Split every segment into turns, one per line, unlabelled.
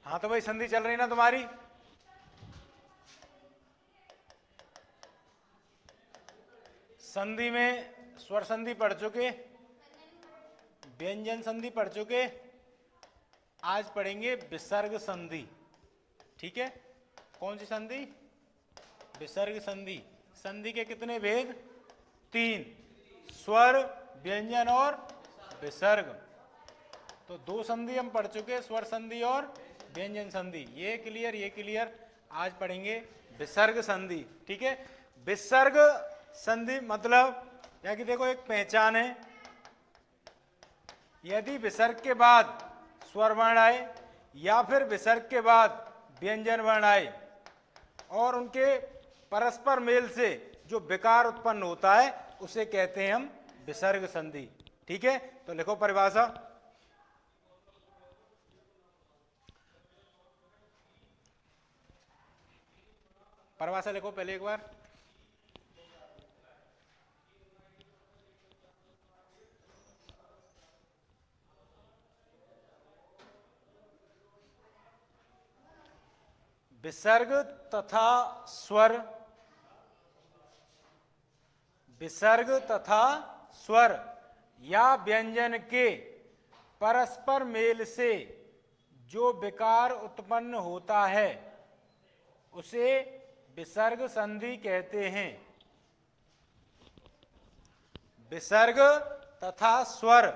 हाँ तो भाई संधि चल रही ना तुम्हारी। संधि में स्वर संधि पढ़ चुके, व्यंजन संधि पढ़ चुके, आज पढ़ेंगे विसर्ग संधि। ठीक है, कौन सी संधि? विसर्ग संधि। संधि के कितने भेद? 3, स्वर, व्यंजन और विसर्ग। तो 2 संधि हम पढ़ चुके, स्वर संधि और व्यंजन संधि। ये क्लियर, ये क्लियर। आज पढ़ेंगे विसर्ग संधि। ठीक है, विसर्ग संधि मतलब या कि देखो एक पहचान है, यदि विसर्ग के बाद स्वर वर्ण आए या फिर विसर्ग के बाद व्यंजन वर्ण आए और उनके परस्पर मेल से जो विकार उत्पन्न होता है उसे कहते हैं हम विसर्ग संधि। ठीक है, तो लिखो परिभाषा। परिभाषा लिखो पहले एक बार। विसर्ग तथा स्वर, विसर्ग तथा स्वर या व्यंजन के परस्पर मेल से जो विकार उत्पन्न होता है उसे विसर्ग संधि कहते हैं। विसर्ग तथा स्वर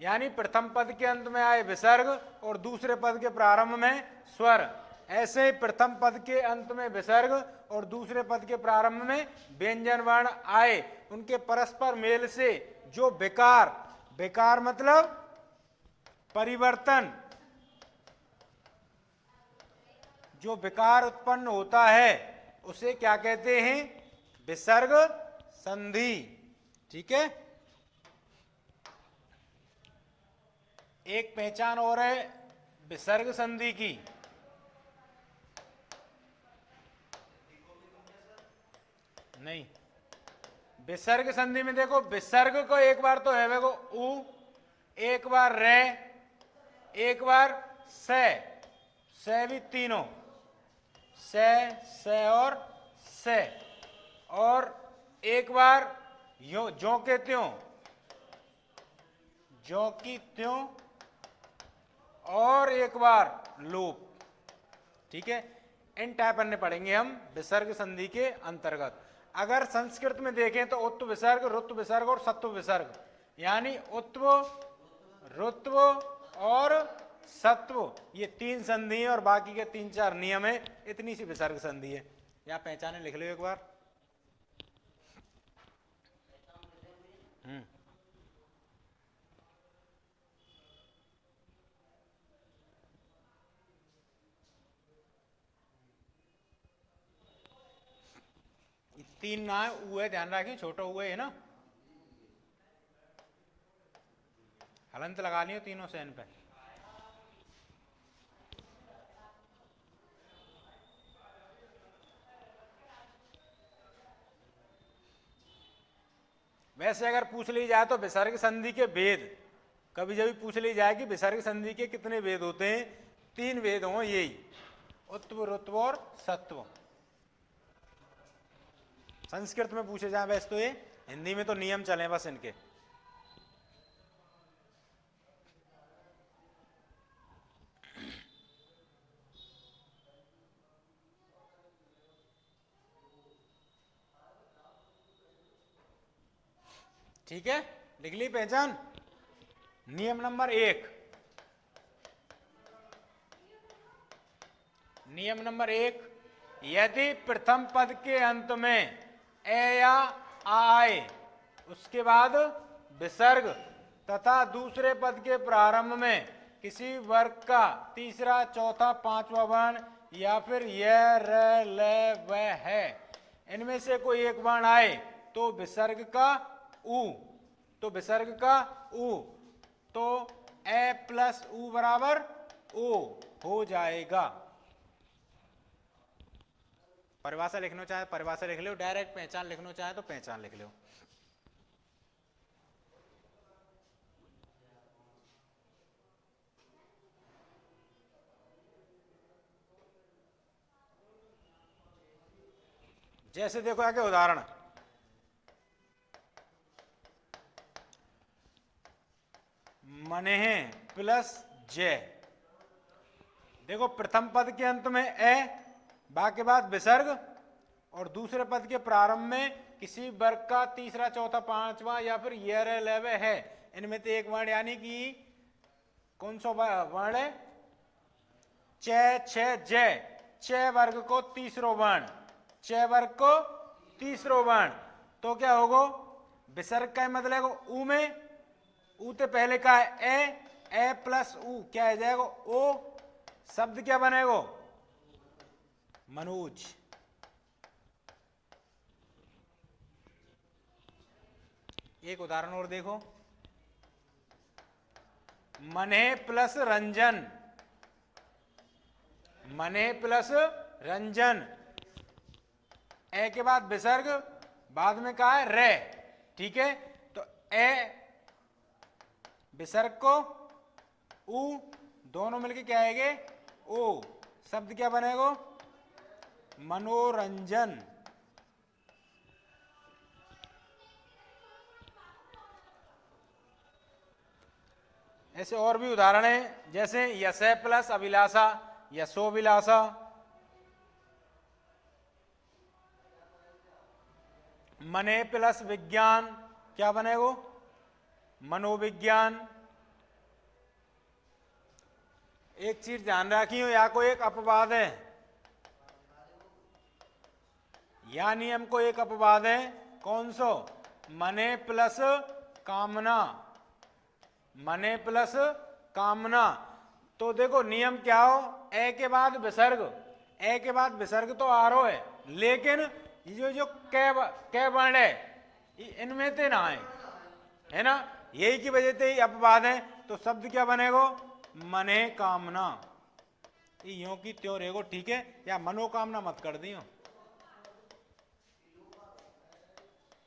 यानी प्रथम पद के अंत में आए विसर्ग और दूसरे पद के प्रारंभ में स्वर, ऐसे ही प्रथम पद के अंत में विसर्ग और दूसरे पद के प्रारंभ में व्यंजन वर्ण आए, उनके परस्पर मेल से जो विकार, विकार मतलब परिवर्तन, जो विकार उत्पन्न होता है उसे क्या कहते हैं? विसर्ग संधि। ठीक है, एक पहचान और है विसर्ग संधि की। नहीं, विसर्ग संधि में देखो विसर्ग को एक बार तो है देखो उ, एक बार रे, एक बार से भी तीनों, से और से, और एक बार यो जो के त्यों, जो की त्यों, और एक बार लोप। ठीक है, इन टाइप अन्य पढ़ेंगे हम विसर्ग संधि के अंतर्गत। अगर संस्कृत में देखें तो उत्व विसर्ग, रुत्व विसर्ग और सत्व विसर्ग, यानी उत्व, रुत्व और सत्व, ये 3 संधि है और बाकी के 3-4 नियम है। इतनी सी विसर्ग संधि है। या पहचाने लिख लो एक बार। 3 ना है, ऊ है, ध्यान रखिए, छोटा ऊ है ना, हलंत लगा लियो तीनों से इन पे। वैसे अगर पूछ ली जाए तो विसर्ग संधि के भेद कभी जब पूछ ली जाए कि विसर्ग संधि के कितने भेद होते हैं, 3 भेद हों, यही उत्व, रुत्व और सत्व। संस्कृत में पूछे जाए वैसे तो ये, हिंदी में तो नियम चले बस इनके। ठीक है, लिख ली पहचान। नियम नंबर 1, नियम नंबर 1, यदि प्रथम पद के अंत में ए या आ आए, उसके बाद विसर्ग तथा दूसरे पद के प्रारंभ में किसी वर्ग का तीसरा, चौथा, पांचवा वर्ण या फिर यह, र, ल, व है, इनमें से कोई एक वर्ण आए तो विसर्ग का उ, तो विसर्ग का उ, तो ए प्लस उ बराबर ओ हो जाएगा। परिभाषा लिखना चाहे परिभाषा लिख लो, डायरेक्ट पहचान लिखना चाहे तो पहचान लिख लो। जैसे देखो आगे उदाहरण, मनेह प्लस जे। देखो प्रथम पद के अंत में ए, बा के बाद विसर्ग, और दूसरे पद के प्रारंभ में किसी वर्ग का तीसरा चौथा पांचवा या फिर ये लेवे है, इनमें से एक वर्ण, यानी कि कौन सा वर्ण है, च छ जय, च वर्ग को तीसरो वर्ण, च वर्ग को तीसरो वर्ण, तो क्या होगा, विसर्ग का मतलब ऊ में, ऊ तो पहले का है ए प्लस ऊ क्या हो जाएगा ओ, शब्द क्या बनेगा, मनोज। एक उदाहरण और देखो, मने प्लस रंजन, मने प्लस रंजन, ए के बाद विसर्ग, बाद में कहा है रे, ठीक है, तो ए विसर्ग को ऊ दोनों मिलके क्या आएंगे ओ, शब्द क्या बनेगा, मनोरंजन। ऐसे और भी उदाहरण हैं, जैसे यश प्लस अभिलाषा, यशोभिलाषा, मने प्लस विज्ञान क्या बनेगा, मनोविज्ञान। एक चीज ध्यान रखियो, या को एक अपवाद है, या नियम को एक अपवाद है, कौन सो, मने प्लस कामना, मने प्लस कामना। तो देखो नियम क्या हो, ए के बाद विसर्ग, ए के बाद विसर्ग तो आरो है, लेकिन ये जो कै वर्ण है इनमें ते ना है ना, यही की वजह से ही अपवाद है, तो शब्द क्या बनेगा, मने कामना। यो की त्यों रहेगो, ठीक है, या मनोकामना मत कर दियो,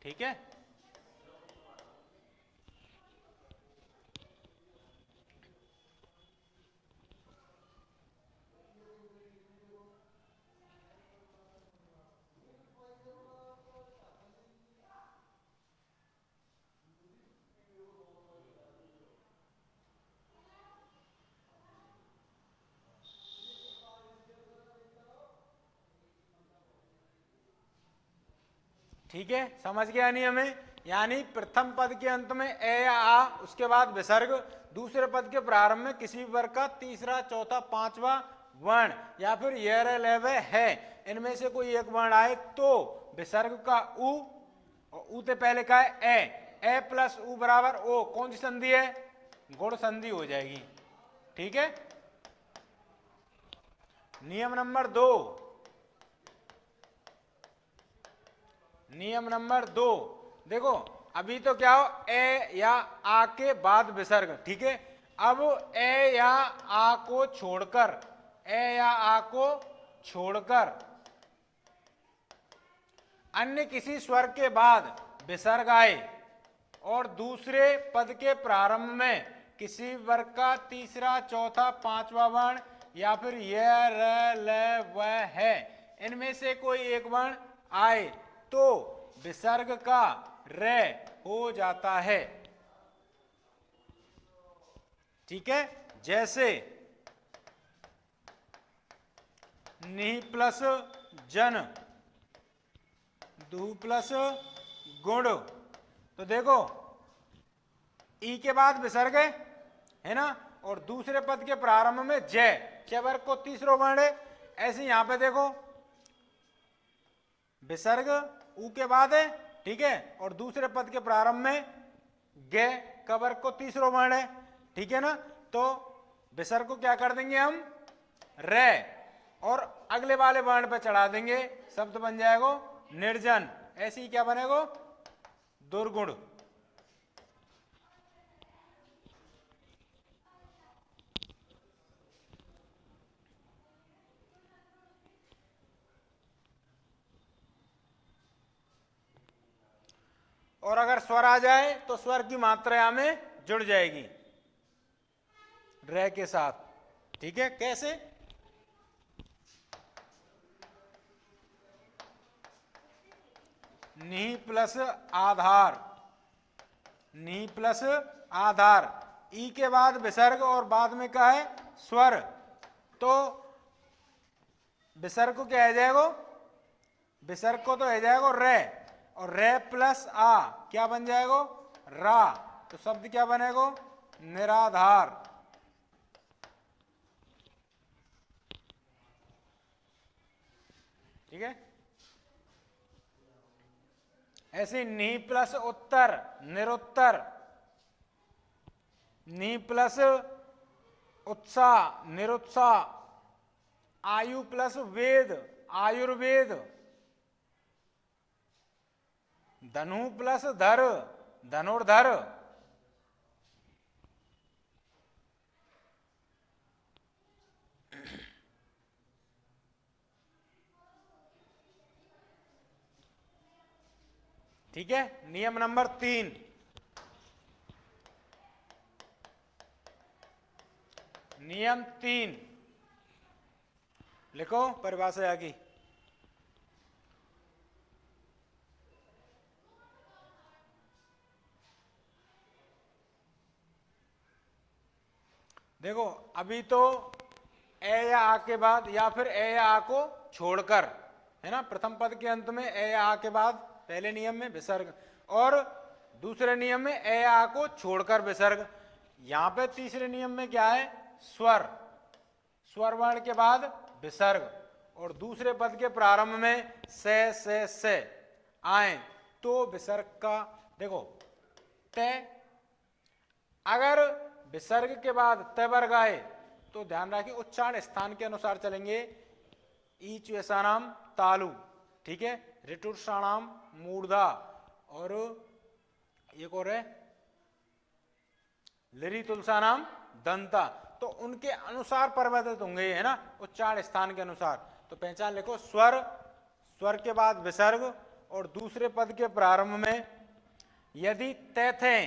ठीक है। ठीक है, समझ गया नहीं हमें, यानी प्रथम पद के अंत में ए या आ, उसके बाद विसर्ग, दूसरे पद के प्रारंभ में किसी वर्ग का तीसरा चौथा पांचवा वर्ण या फिर ये लेवे है, इनमें से कोई एक वर्ण आए तो विसर्ग का उ, और उ से पहले का है ए प्लस उ बराबर ओ, कौन सी संधि है, गुण संधि हो जाएगी, ठीक है। नियम नंबर 2, नियम नंबर 2, देखो अभी तो क्या हो, ए या आ के बाद विसर्ग, ठीक है, अब ए या आ को छोड़कर, ए या आ को छोड़कर अन्य किसी स्वर के बाद विसर्ग आए और दूसरे पद के प्रारंभ में किसी वर्ग का तीसरा चौथा पांचवा वर्ण या फिर यह र ल व है, इनमें से कोई एक वर्ण आए तो विसर्ग का रे हो जाता है, ठीक है। जैसे नि प्लस जन, दु प्लस गुण, तो देखो ई के बाद विसर्ग है ना, और दूसरे पद के प्रारंभ में जय, जय वर्ग को तीसरो वर्ण है, ऐसे यहां पे देखो विसर्ग ऊ के बाद है, ठीक है, और दूसरे पद के प्रारंभ में गे का वर्ग को तीसरो वर्ण है, ठीक है ना, तो विसर्ग को क्या कर देंगे हम, रे, और अगले वाले वर्ण पे चढ़ा देंगे, शब्द बन जाएगा निर्जन, ऐसे ही क्या बनेगा, दुर्गुण। और अगर स्वर आ जाए तो स्वर की मात्रा में जुड़ जाएगी रे के साथ, ठीक है। कैसे, नी प्लस आधार, नी प्लस आधार, ई के बाद विसर्ग और बाद में क्या है स्वर, तो विसर्ग को क्या आ जाएगा, विसर्ग को तो आ जाएगा रे, और रे प्लस आ क्या बन जाएगा रा, तो शब्द क्या बनेगा निराधार। ठीक है, ऐसे नी प्लस उत्तर निरुत्तर, नी प्लस उत्साह निरुत्साह, आयु प्लस वेद आयुर्वेद, धनु प्लस धर धनुर्धर, ठीक है। नियम नंबर 3, नियम 3 लिखो परिभाषा आगे। देखो अभी तो ए या आ के बाद या फिर ए या आ को छोड़कर, है ना, प्रथम पद के अंत में ए या आ के बाद पहले नियम में विसर्ग, और दूसरे नियम में ए या आ को छोड़कर विसर्ग। यहां पे तीसरे नियम में क्या है स्वर, स्वर वर्ण के बाद विसर्ग, और दूसरे पद के प्रारंभ में से आए तो विसर्ग का देखो तय, अगर विसर्ग के बाद तय वर्ग आए तो ध्यान रखिए उच्चारण स्थान के अनुसार चलेंगे। ईच नाम तालु, ठीक है, ऋतुषाणाम मूर्धा, और एक और है लिरी तुलसा नाम दंता, तो उनके अनुसार परिवर्तित होंगे, है ना, उच्चारण स्थान के अनुसार। तो पहचान लिखो स्वर, स्वर के बाद विसर्ग, और दूसरे पद के प्रारंभ में यदि तय थे,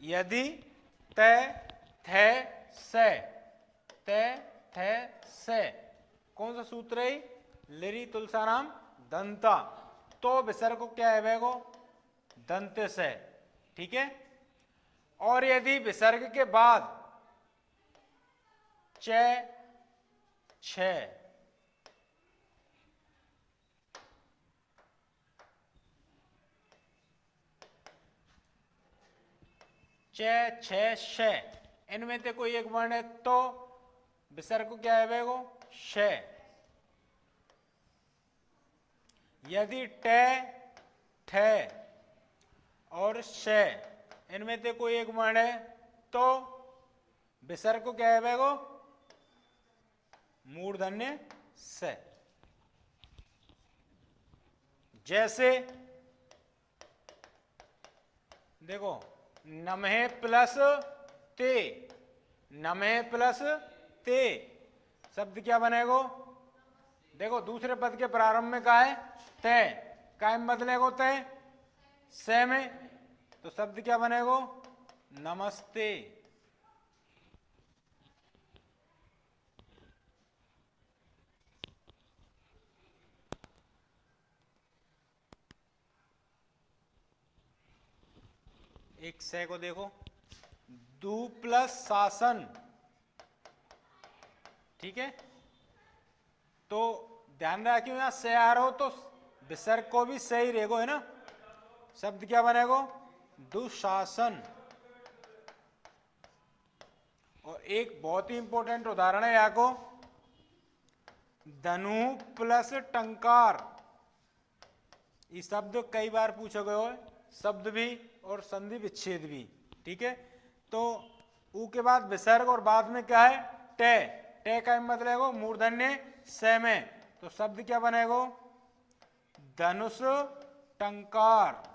यदि तय थे से, तय थे से, कौन सा सूत्र है लिरी तुलसा नाम दंता, तो विसर्ग को क्या है वेगो दंत से, ठीक है। और यदि विसर्ग के बाद च छ, छ इनमें से कोई एक वर्ण है तो विसर्ग को क्या है वेगो श। यदि टे ठे और श इनमें से कोई एक वर्ण है तो विसर्ग को क्या है वेगो मूर्धन्य से। जैसे देखो नमहे प्लस ते, नमहे प्लस ते शब्द क्या बनेगो, देखो दूसरे पद के प्रारंभ में का है तय, कायम बदलेगो तय से में, तो शब्द क्या बनेगो नमस्ते। एक से को देखो दू प्लस शासन, ठीक है, तो ध्यान रखियो यहां से आ रहा हो तो विसर्ग को भी सही रहेगो, है ना, शब्द क्या बनेगो दुशासन। और एक बहुत ही इंपॉर्टेंट उदाहरण है यहाँ को धनु प्लस टंकार, ये शब्द कई बार पूछा गया है, शब्द भी और संधि विच्छेद भी, ठीक है। तो ऊ के बाद विसर्ग और बाद में क्या है टे, टे का मतलब मूर्धन्य से में, तो शब्द क्या बनेगा धनुष टंकार।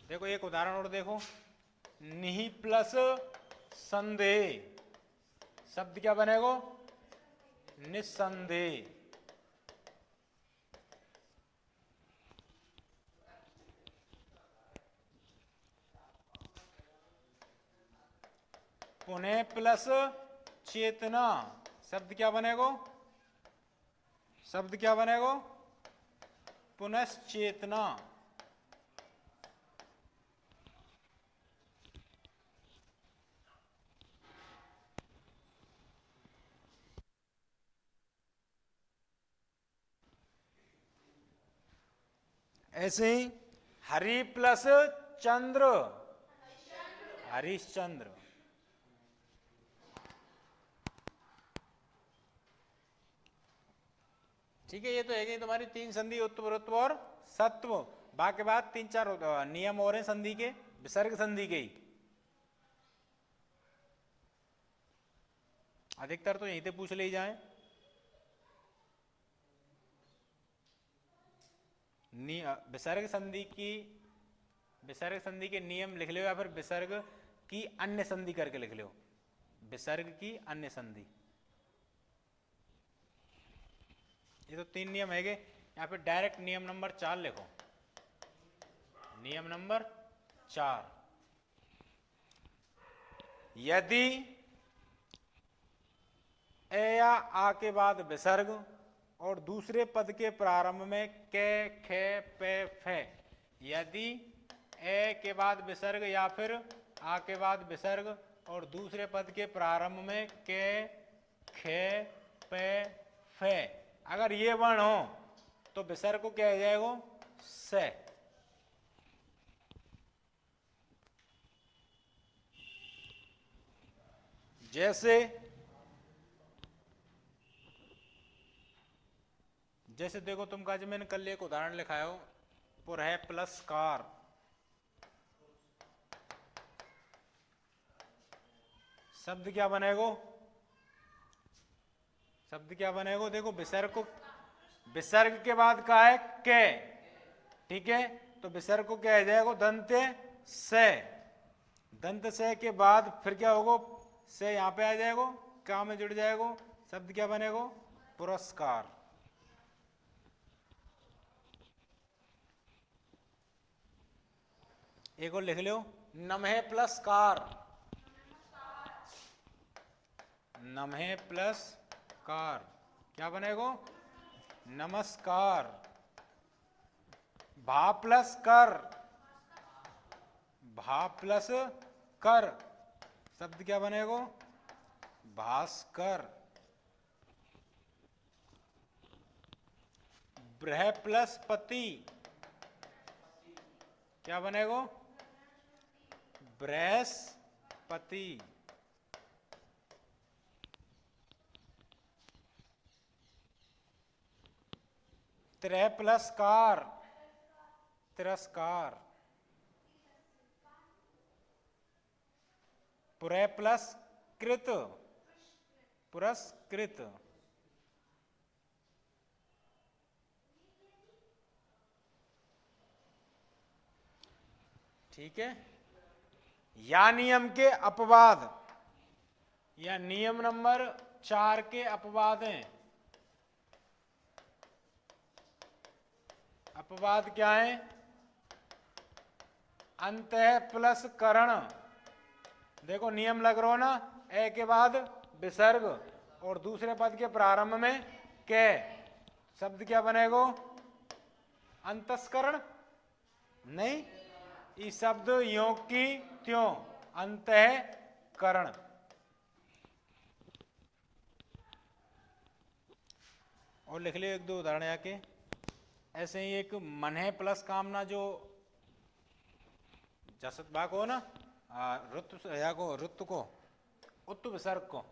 देखो एक उदाहरण और देखो निहि प्लस संदेह। शब्द क्या बनेगा? निस्संदेह। पुनः प्लस चेतना। शब्द क्या बनेगा? शब्द क्या बनेगा? पुनश्चेतना। ऐसे ही हरि प्लस चंद्र, हरिश्चंद्र। ठीक है, ये तो है कि तुम्हारी 3 संधि उत्व, रुत्व और सत्व। बाकी बात 3-4 नियम और हैं संधि के, विसर्ग संधि के ही। अधिकतर तो यहीं से पूछ ले जाए। विसर्ग संधि के नियम लिख लो, या फिर विसर्ग की अन्य संधि करके लिख लो। विसर्ग की अन्य संधि, ये तो 3 नियम है। या फिर डायरेक्ट नियम नंबर 4 लिखो। नियम नंबर 4, यदि ए या आ के बाद विसर्ग और दूसरे पद के प्रारंभ में के, खे, पे, फे, यदि ए के बाद विसर्ग या फिर आ के बाद विसर्ग और दूसरे पद के प्रारंभ में के, खे, पे, फे, अगर ये वर्ण हो तो विसर्ग को क्या हो जाएगा? से। जैसे देखो तुम का, मैंने कल एक उदाहरण लिखाया हो, पुरह प्लस कार। शब्द क्या बनेगा? शब्द क्या बनेगा? देखो विसर्ग के बाद का है के, ठीक है, तो विसर्ग को क्या हो जाएगा? दंत से। दंत से के बाद फिर क्या होगा? से यहां पे आ जाएगा, क्या में जुड़ जाएगा। शब्द क्या बनेगा? पुरस्कार। एक और लिख लो, नमहे प्लस कार। नमहे प्लस कार क्या बनेगा? नमस्कार। भा प्लस कर, भा प्लस कर, शब्द क्या बनेगा? भास्कर। बृह प्लस पति क्या बनेगा? बृहस्पति। त्रय प्लस कार, तिरस्कार। पुरय प्लस कृत, पुरस्कृत। ठीक है, या नियम के अपवाद, या नियम नंबर 4 के अपवाद हैं। अपवाद क्या है? अंतः प्लस करण। देखो नियम लग रहा हो ना, ए के बाद विसर्ग और दूसरे पद के प्रारंभ में के, शब्द क्या बनेगा? अंतस्करण नहीं, ये शब्द यों की त्यों, अंतःकरण। और लिख लियो 1-2 उदाहरण आके। ऐसे ही एक मन है प्लस कामना, जो जसत भाग हो ना, ऋतु को उत्तु विसर्ग को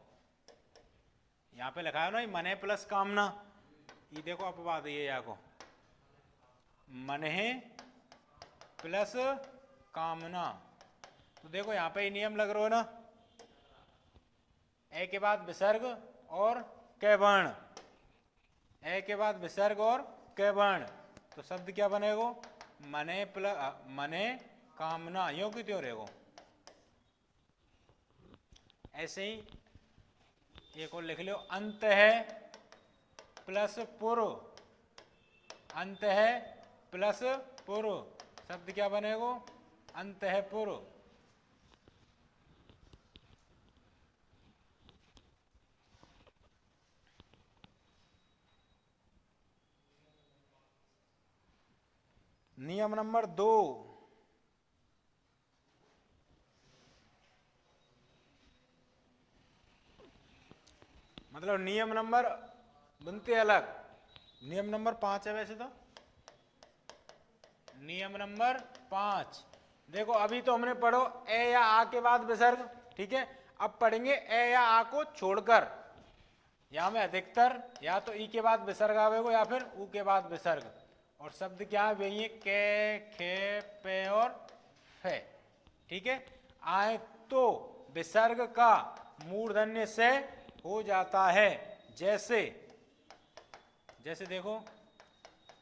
यहाँ पे लिखा है ना, मन है प्लस कामना। ये देखो अपवाद, ये या को मन है प्लस कामना, तो देखो यहाँ पे नियम लग रहा हो ना, ए के बाद विसर्ग और कै वर्ण, ए के बाद विसर्ग और कै वर्ण, तो शब्द क्या बनेगा? मने प्लस मने कामना, यो की त्यों रहेगा। ऐसे ही एक और लिख लो, अंत है प्लस पूर्व, अंत है प्लस पूर्व, शब्द क्या बनेगा? अंत है पूर्व। नियम नंबर 2, मतलब नियम नंबर बनते अलग, नियम नंबर 5 है वैसे तो। नियम नंबर 5 देखो, अभी तो हमने पढ़ो ए या आ के बाद विसर्ग, ठीक है। अब पढ़ेंगे ए या आ को छोड़कर, यहां में अधिकतर या तो ई के बाद विसर्ग आवेगा या फिर ऊ के बाद विसर्ग। और शब्द क्या है वही, के, खे, पे और फे, ठीक है। आए तो विसर्ग का मूर्धन्य से हो जाता है, जैसे जैसे देखो,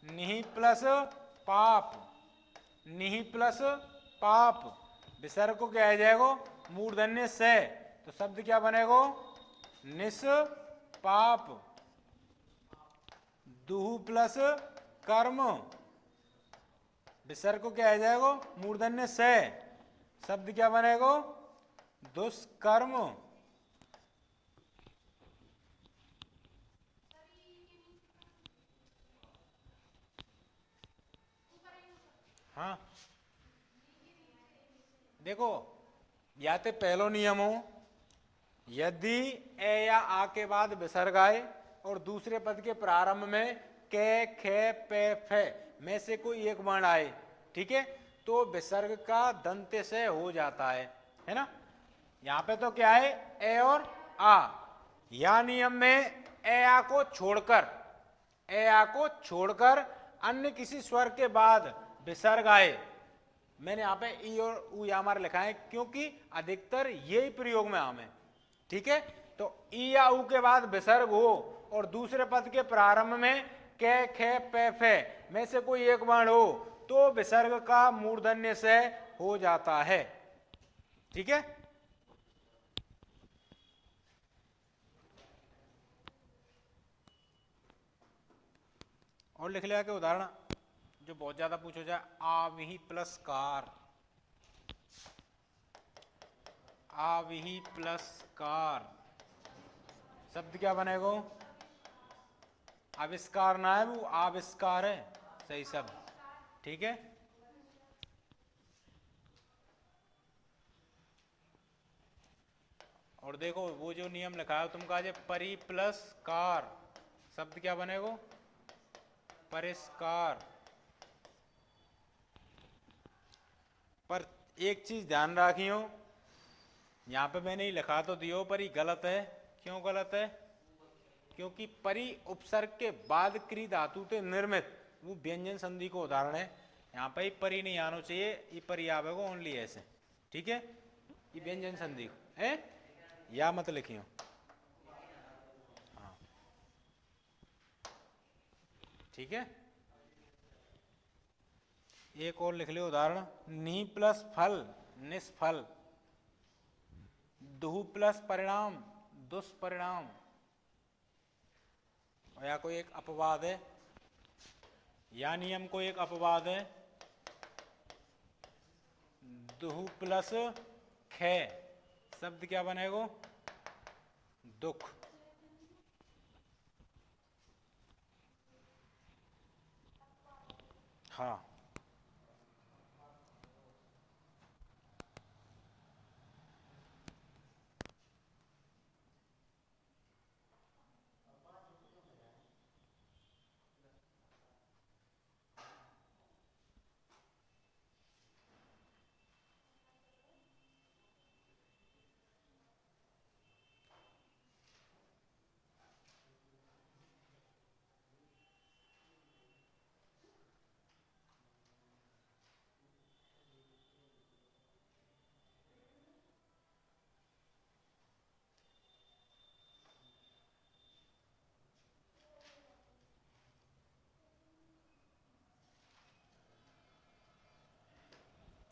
निहि प्लस पाप, निहि प्लस पाप, विसर्ग को क्या आ जाएगा? मूर्धन्य से, तो शब्द क्या बनेगा? निस पाप। दुहु प्लस कर्म, विसर्ग को क्या आ जाएगा? मूर्धन्य से, शब्द क्या बनेगा? दुष्कर्म। हाँ देखो, या तो पहलो नियम हो, यदि ए या आ के बाद विसर्ग आए और दूसरे पद के प्रारंभ में के, खे, पे, फे में से कोई एक वर्ण आए, ठीक है, तो विसर्ग का दंत्य से हो जाता है ना। यहां पे तो क्या है? ए और आ। या नियम में ए आ को छोड़कर, ए आ को छोड़कर अन्य किसी स्वर के बाद विसर्ग आए, मैंने यहाँ पे ई और ऊ या हमारे लिखा है क्योंकि अधिकतर यही प्रयोग में आम है, ठीक है। तो ई या ऊ के बाद विसर्ग हो और दूसरे पद के प्रारंभ में के, खे, पे, फे में से कोई एक वर्ण हो तो विसर्ग का मूर्धन्य से हो जाता है, ठीक है। और लिख लिया कि उदाहरण जो बहुत ज्यादा पूछो जाए, आविही प्लस कार, आविही प्लस कार, शब्द क्या बनेगा? आविष्कार ना है, वो आविष्कार है सही शब्द, ठीक है। और देखो वो जो नियम लिखा है तुम कहा, परि प्लस कार, शब्द क्या बनेगा? परिष्कार। पर एक चीज ध्यान रखियो, यहां पे मैंने ही लिखा तो दियो पर ही गलत है। क्यों गलत है? क्योंकि परि उपसर्ग के बाद क्री धातु से निर्मित वो व्यंजन संधि को उदाहरण है। यहाँ पे ही परि नहीं आना चाहिए, ये परि आवेगा ओनली ऐसे, ठीक है। ये व्यंजन संधि है, या मत लिखियो। हाँ ठीक है। एक और लिख लो उदाहरण, नी प्लस फल निष्फल, दुहु प्लस परिणाम दुष्परिणाम। और या कोई एक अपवाद है, या नियम को एक अपवाद है, दुहु प्लस खे, शब्द क्या बनेगा? दुख। हाँ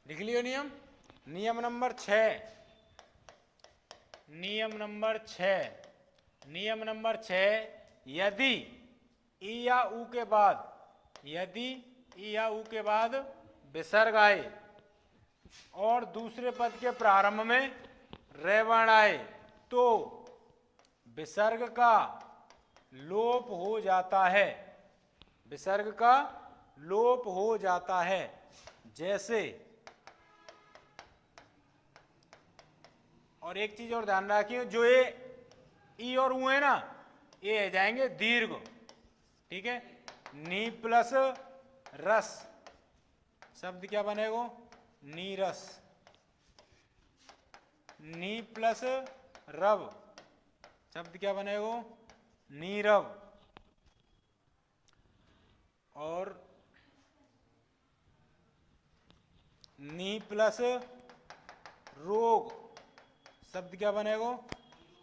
लिख लियो नियम। नियम नंबर 6, नियम नंबर 6, नियम नंबर 6, यदि ई या ऊ के बाद, यदि ई या ऊ के बाद विसर्ग आए और दूसरे पद के प्रारंभ में रे वर्ण आए तो विसर्ग का लोप हो जाता है, विसर्ग का लोप हो जाता है। जैसे, और एक चीज और ध्यान रखिए, जो ये ई और ऊ है ना, ये हो जाएंगे दीर्घ, ठीक है। नी प्लस रस, शब्द क्या बनेगा? नीरस। नी प्लस रव, शब्द क्या बनेगा? नीरव। और नी प्लस रोग, शब्द क्या बनेगा?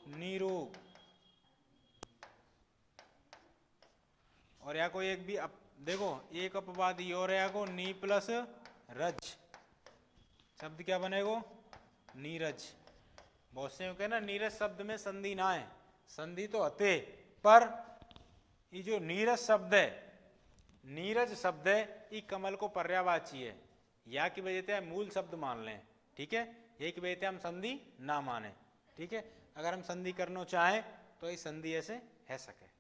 नीरोग। और या कोई एक भी देखो, एक अपवादी और या को नी प्लस रज, शब्द क्या बनेगा? नीरज। बहुत से कहते ना नीरज शब्द में संधि ना है, संधि तो अते, पर ये जो नीरज शब्द है, नीरज शब्द है, ये कमल को पर्यायवाची है, या की वजह से मूल शब्द मान लें, ठीक है। यही की वजह से हम संधि ना माने, ठीक है। अगर हम संधि करना चाहें तो ये संधि ऐसे है सके।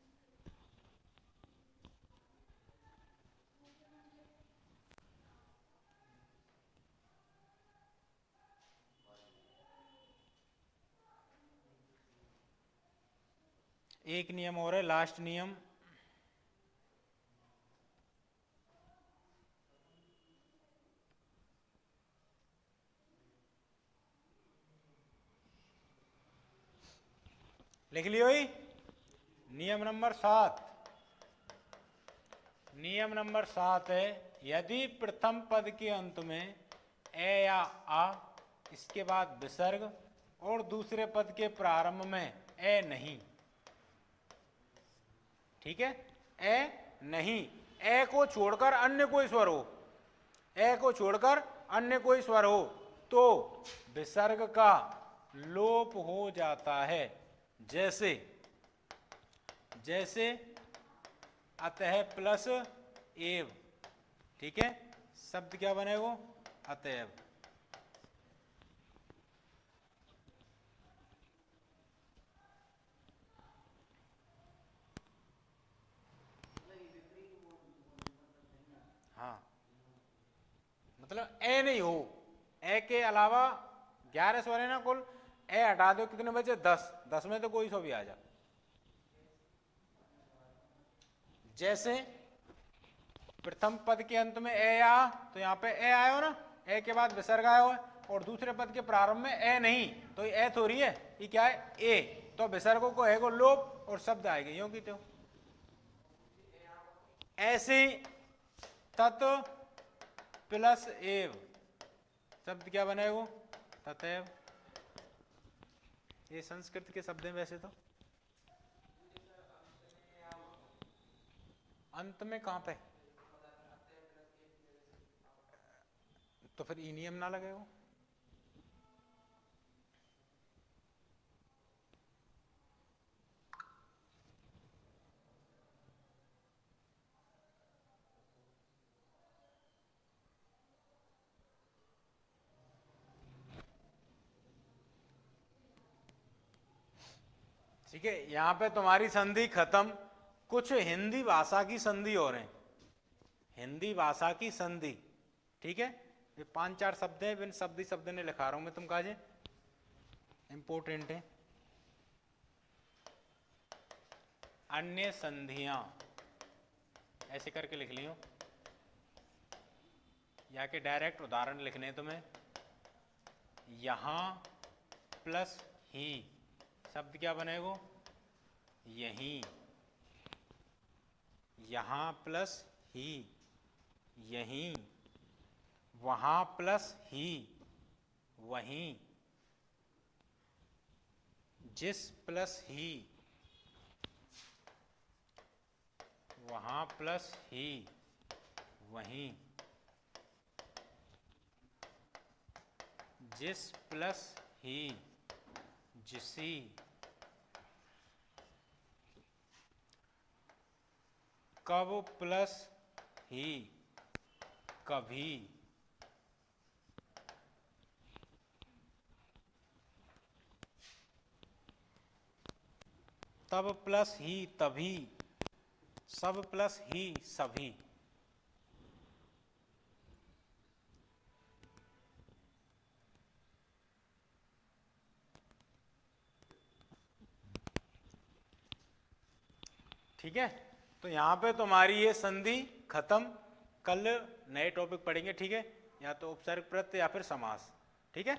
एक नियम और है, लास्ट नियम। लिख लियो ही, नियम नंबर 7, नियम नंबर 7 है, यदि प्रथम पद के अंत में ए या आ, इसके बाद विसर्ग और दूसरे पद के प्रारंभ में ए नहीं, ठीक है। ए नहीं, ए को छोड़कर अन्य कोई स्वर हो, ए को छोड़कर अन्य कोई स्वर हो तो विसर्ग का लोप हो जाता है। जैसे, जैसे अतः प्लस एव, ठीक है। शब्द क्या बनेगा? अतएव। हाँ, मतलब ए नहीं हो, ए के अलावा 11 स्वर है ना कुल, ए हटा दो, कितने बचे? 10, 10 में तो कोई सो भी आ जा। जैसे प्रथम पद के अंत में ए आ, तो यहाँ पे ए आयो ना, ए के बाद विसर्ग आयो है, और दूसरे पद के प्रारंभ में ए नहीं, तो ये ए थोड़ी है, ये क्या है? ए। तो विसर्गों को है को लोप और शब्द आएगा यूं की त्यों। ऐसे तत् प्लस एव, शब्द क्या बनेगा? तथैव। ये संस्कृत के शब्द हैं वैसे तो। अंत में कहां पे? तो फिर ई नियम ना लगेगा। ठीक है, यहां पे तुम्हारी संधि खत्म। कुछ हिंदी भाषा की संधि और है, हिंदी भाषा की संधि, ठीक है। ये 5-4 शब्द हैं, इन शब्द ने लिखा रहा हूं मैं, तुम काजे इंपोर्टेंट है। अन्य संधियां ऐसे करके लिख लियो, या के डायरेक्ट उदाहरण लिखने तुम्हें। यहां प्लस ही, शब्द क्या बनेगा? यहीं। यहां प्लस ही, यहीं। वहां प्लस ही, वहीं। जिस प्लस ही, वहां प्लस ही, वहीं। जिस प्लस ही, जिसी, कब प्लस ही, कभी, तब प्लस ही, तभी, सब प्लस ही, सभी। ठीक है, तो यहाँ पे तुम्हारी ये संधि खत्म। कल नए टॉपिक पढ़ेंगे, ठीक है, या तो उपसर्ग प्रत्यय या फिर समास। ठीक है।